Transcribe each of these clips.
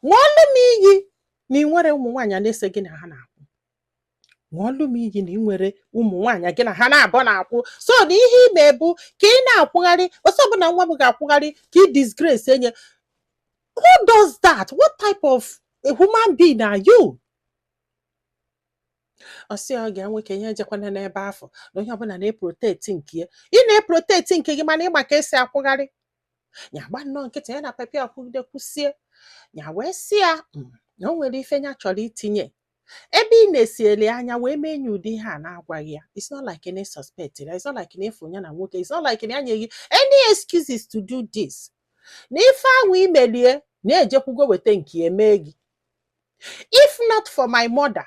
ṅụọlụ m iyi na ị nwere ụmụ nwaanyị na-ese gị na ha na-akwụ. Ṅụọlụ m iyi na ị nwere ụmụ nwaanyị gị na ha na-abọ na-akwụ. So na ihe ime bụ ka ị na-akwụgharị ọsọ ọbụla nwa m ga-akwụgharị ka ị disgrace enye. Who does that? What type of a human being are you? Ọsị ọ ga-enwe ka ihe ejekwana n'ebe afọ na onye ọbụla na-eproteti nke ya. Ị na-eproteti nke gị mana ịma ka esi akwụgharị. Nya gba nnọọ nkịtị ya na papi akwụgide kwụsie. Nya wee sị ya na o nwere ife nya chọrọ itinye. Ebe ị na-esieli anya wee mee nye ụdị ihe a na-agwaghị ya. It's not like any suspect. It's not like na efu ya na nwoke. It's not like na anyeghị any excuses to do this. Na ife ahụ imelie na-ejekwugo weta nke ya mee gị. If not for my mother,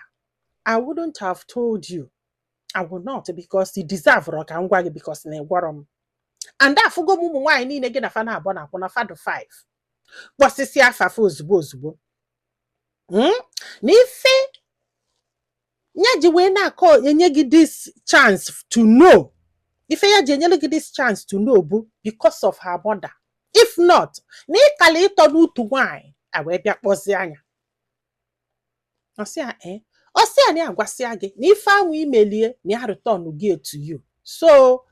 I wouldn't have told you. I would not, because you deserve rock and gwa gị because na ịgwọrọ m. And afụgo m ụmụ nwaanyị niile gị na fa na-abọ na akwụ na fado 5. Kpọsịsị afafa ozugbo ozugbo. Na ife nya ji wee na-akọ enye gị this chance to know. Ife ya ji enyere gị this chance to know bụ because of her mother. If not, na ịkala ịtọ n'utu nwaanyị a wee bịa kpọzie anya. Ọsị a na-agwasịa gị na ife ahụ imelie na ya return gị to you. So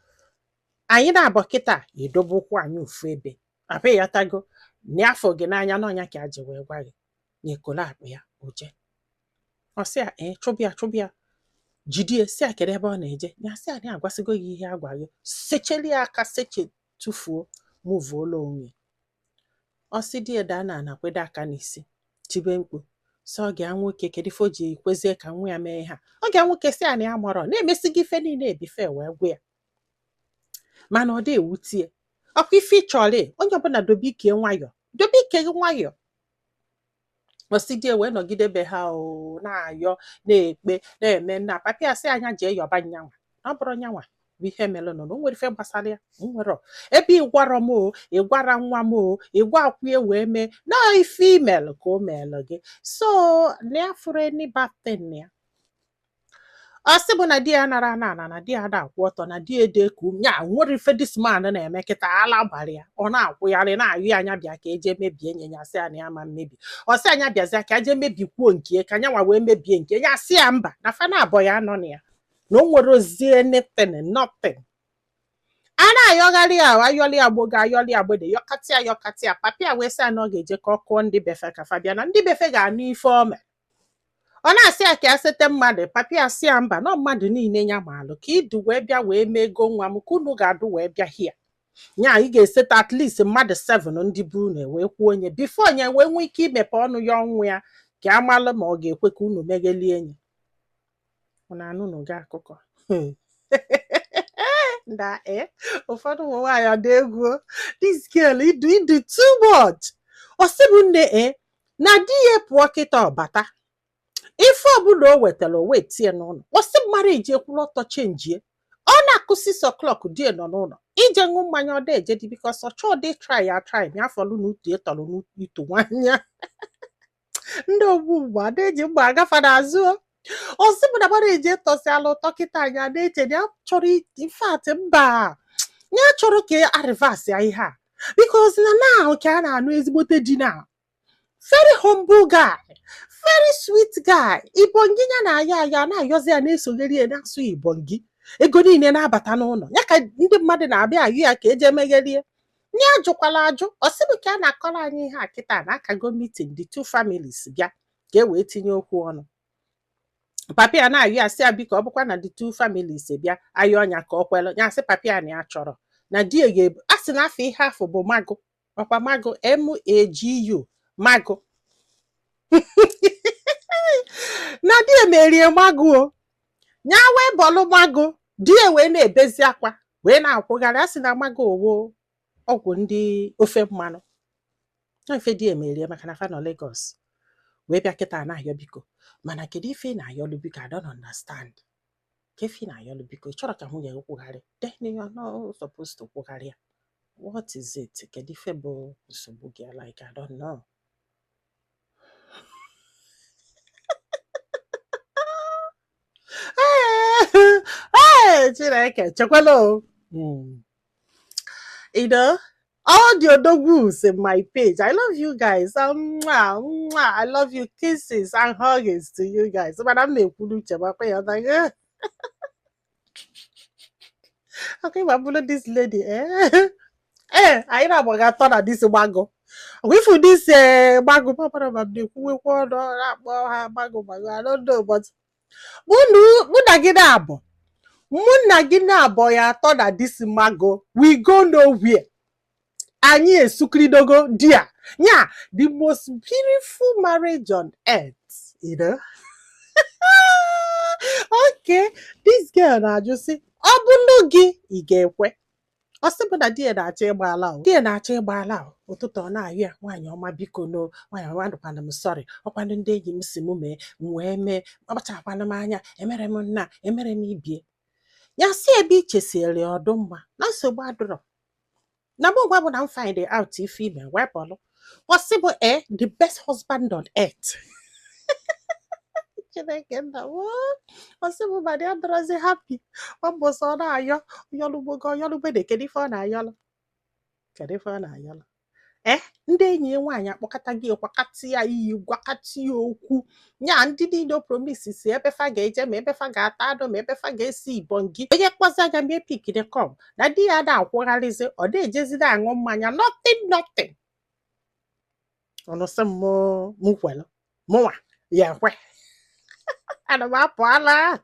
anyị na-abọ kịta edobe ụkwụ anyị ofu ebe. Abịa ya tago na afọ gị n'anya n'ọnya ka aji wee gwa gị na ekolo akpa ya oje. Ọsị a chụbịa jidie si akere ebe ọ na-eje. Ya sị a na-agwasịgo gị ihe agwa gị. Secheli aka seche tufuo muvuola onwe. Ọsị dị eda na kwedo aka n'isi tibe mkpu. So ọ ga-nwoke kedu ife o ji kwezie ka nwa ya mee ha. Ọ ga-nwoke si a na ya mọrọ na-emesi gị ife niile ebife wee gwa ya. Mana ọ dị ewutie. Ọkwa ife ịchọrọ onye ọbụla dobe ike nwayọ. Dobe ike gị nwayọ. Ọsị dị wee nọgidebe ha na-ayọ na-ekpe na-eme nna papi asị anya jee yọba nyanwa. Ọ bụrụ nyanwa bụ ihe mere nọ na o nwere ife gbasara ya. Nwere ebe ịgwara m ịgwara nwa m ịgwa akwụye wee mee na ife email ka o meelụ gị. So na afụrụ enibaten ya. Ọsị bụ na di ya nara na di ya na-akwụ ọtọ na di ede ka nya nwere ife this man na-eme kịta ala gbara ya. Ọ na-akwụgharị na-ayụ anya bịa ka eje mebie enye ya sị ya ama mmebi. Ọsị anya bịazịa ka eje mebikwuo nke ka nyanwa wee mebie nke ya sị ya mba na fa na-abọ ya nọ na ya. Na o nwere ozie nothing. A na-ayọgharị ya ayọli agbogo ayọli agbede yọkatị ya papi a wee sị na ọ ga-eje ka ọ kụọ ndị befe ka fa bịa na ndị befe ga-anụ ife ome. Ọ na-asị ya ka ya sete mmadụ papi asị ya mba na mmadụ niile ya maalụ ka idu wee bịa wee mee ego nwa m ka unu ga-adụ wee bịa hia. Nya ị ga-eseta at least mmadụ 7 ndị bụ unu wee kwuo onye before onye wee nwee ike imepe ọnụ ya ọnwụ ya ka amalụ ma ọ ga-ekwe ka unu megelie enyi. Unu anụ n'oge akụkọ. Nda ụfọdụ ụmụ nwaanyị ọ dị egwu. This girl idu too much. Ọsị bụ nne na di ya pụọ kịta ọbata. Ife ọbụla o wetara o wetie n'ụlọ. Ọsị mmadụ ije kwụrụ ọtọ chenjie. Ọ na-akụ 6 o'clock die nọ n'ụlọ. Ije ṅụ mmanya ọ dị eje dị bikos ọ chọọ dị try ma afọlụ n'utu ịtọrọ n'utu nwanya. Ndị ogbu mgbe ada eji mgbe agafa n'azụ. Ọsị bụ na mmadụ eji tọsịalụ ụtọ kịta anya na-eche na ya chọrọ infat mba. Ya chọrọ ka arivas ya ihe a. Bikos na now ka a na-anụ ezigbote di na. Very humble guy. Very sweet guy. Ibongi ya na-aya na-ayọzi ya na-esogeri ya na-asụ ibongi. Ego niile na-abata n'ụlọ. Ya ka ndị mmadụ na-abịa ayụ ya ka eje megherie. Nye ajụkwala ajụ. Ọsị bụ ka a na-akọrọ anyị ihe a kịta na akago meeting the two families bịa ka e wee tinye okwu ọnụ. Papi a na-ayụ ya sị ya biko ọ bụkwa na the two families bịa ayọ ọnya ka ọ kwelụ. Ya sị papi a na ya chọrọ na di ga-ebu a sị na afọ ihe afọ bụ mago. Ọkwa mago MAGU mago. Na di emerie mago. Nya wee bọlụ mago. Di wee na-ebezi akwa wee na-akwụgharị a sị na mago owo ọgwụ ndị ofe mmanụ. Na ife di emerie maka na fa nọ Lagos. Wee bịa kịta na-ayọ biko. Mana kedu ife na-ayọlụ biko? I don't understand. Kefi na-ayọlụ biko chọrọ ka nwunye kwụgharị. Then you're not supposed to kwụgharị ya. What is it? Kedu ife bụ nsogbu gị? Like I don't know. Chineke chekwala. You know, all the odogus in my page. I love you guys. Mwah, mwah. I love you. Kisses and hugs to you guys. But I'm like, okay, but this lady, eh? I know about that thought this mago. We for this mago, papa, we want mago. I don't know, but Muna gina boy, I thought that this mago, we go nowhere. Anyị esukridogo dia. Yeah, the most beautiful marriage on earth, you know. Okay, this girl na just say, ọ bụrụ gị ị ga-ekwe. Ọ sị bụ na di ya na-achọ ịgba ala o. Di ya na-achọ ịgba ala o. Ụtụtụ ọ na-ayọ ya, nwaanyị ọma biko no, nwaanyị ọma dụkwana m sorry. Ọkwanụ ndị enyi m si m mee, m wee mee, ọkpachakwanụ m anya, emere m nna, emere m ibie. Ya si ebe ichesiere ọdụ mma, na nsogbu adụrọ. Na mụ gwa bụ na m find out if ime wepụlụ. Possible the best husband on earth. Chineke nna possible ma dị adọrọzi happy. Ọ bụ sọ ọ na-ayọ yọlụgbogo yọlụgbede kedu ife ọ na-ayọlụ. Kedu ife ọ na-ayọlụ. Ndị enyi ya nwaanyị akpọkọta gị kwakatị ya iyi gwakatị ya okwu. Nya ndị niile promise si ebefa ga-eje ma ebefa ga-ata anụ ma ebefa ga-esi ibon gị. Onye kpọzi anya ma epikide kom na di ya na-akwụgharịzi ọ na-ejezide aṅụ mmanya nothing. Ọnụ sị m kwelụ mụnwa ya ekwe. Ana m apụ ala.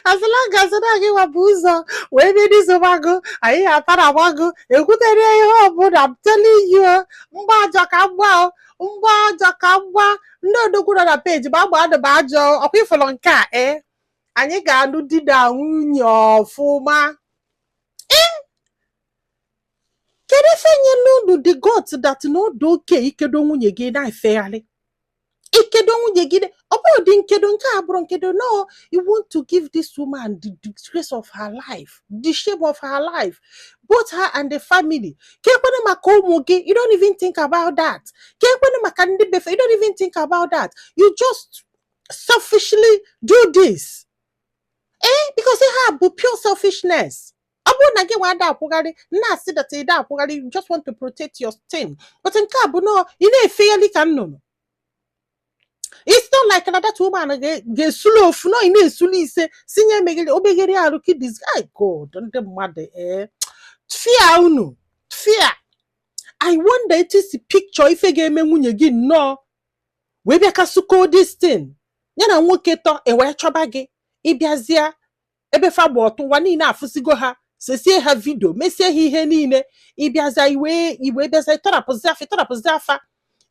As long as na gị wapụ ụzọ wee bie n'izomago anyị atarabago ekwutere ihe ọbụla I'm telling you mgba ajọ ka mgba mgba ajọ ka mgba ndị odogwu nọ na peji ma agba adị m ajọ ọkwa ifụlọ nke a anyị ga-anụ di na nwunye ọfụma. Kedu ife nyelu unu the gods that na odo oke ikedo nwunye gị na-efegharị ikedo nwunye gị ọ bụrụ dị nkedo nke abụrụ nkedo no you want to give this woman the disgrace of her life, the shame of her life, both her and the family. Kekwene maka ụmụ gị, you don't even think about that. Kekwene maka ndị befe, you don't even think about that. You just selfishly do this. Because they have pure selfishness. Ọ bụrụ na gị nwa ada akwụgharị na-asị that ịda akwụgharị, you just want to protect your skin. But nke a bụ no ị na-efegharị ka nnụnụ. It's not like another woman get slow no in a sulise sinye megere obegere aruki this guy God ndị mmadụ fear unu fear. I wonder it is picture ife ga-eme nwunye gị nnọọ wee bịa ka suko this thing ya na nwoke tọ wee chọba gị ịbịazịa ebe fa gba ọtụ ụwa niile afụsigo ha sesie ha vidio mesie ha ihe niile ịbịazịa iwe bịazịa ịtọrapụzi afa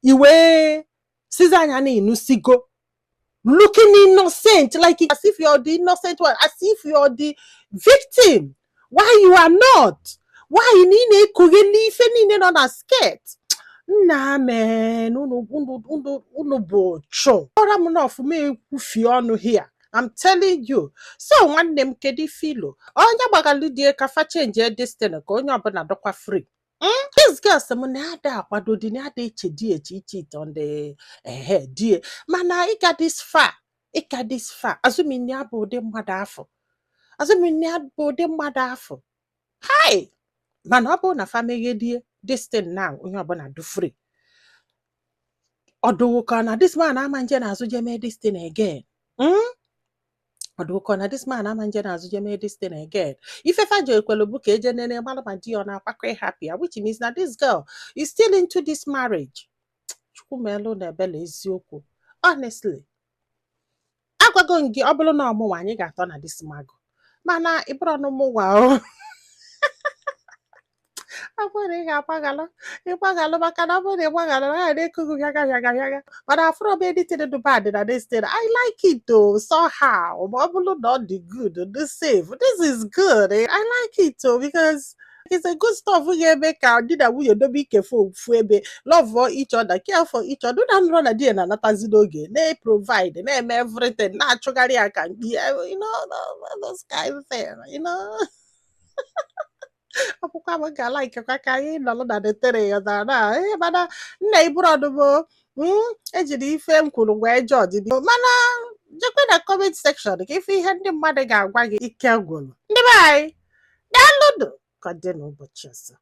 iwe Sizanya ni inusigo. Looking innocent, like as if you're the innocent one, as if you're the victim. Why you are not? Why you need a kugeli on a skirt? Nah man, uno bocho. I'm not for me ufionu here. I'm telling you. So one name kedi filo. Onya bagalu die kafa change destiny ko onya bana dokwa free. This girl samunada wadodi na de cheat on the head dear. Mana I got this far. Azumi nyabo de madafo. Azumi nyabo de madafo. Hi. Manabo na family dear. This thing now onye abona do free. Odo na this man amanje na azuje me this thing again. Odo na this man amanje na azuje me this thing again. If ever je kwelo buke eje nene malabadi ona akwa happy, which means that this girl is still into this marriage. Chukwumelo na ebele eziokwu. Honestly. Agwago ngi obulu na omu anyị ga-atọ na this mago. Mana ibro no mu wa o. Abụrụ ịgbagalo maka na abụrụ ịgbagalo ya na-ekugu yaga. Mana afro be edited do bad na this thing. I like it though, somehow. Ma ọ bụrụ na ọ dị good, dị safe. This is good. I like it though because it's a good stuff we get make our did that we don't be careful ebe love for each other, care for each other. Don't run a day and not as they provide, they everything. Not chugari I can be, you know, those kind of thing, you know. Apukwa ga like kaka yi nọlụ na the tere ya na mana nna iburu ọdụmọ ejiri ife m kwuru wee judge bi mana jekwe na comment section ka ife ihe ndị mmadụ ga-agwa gị ike gwụrụ ndị be anyị daalụnụ. ka dị n'ụbọchị ọzọ.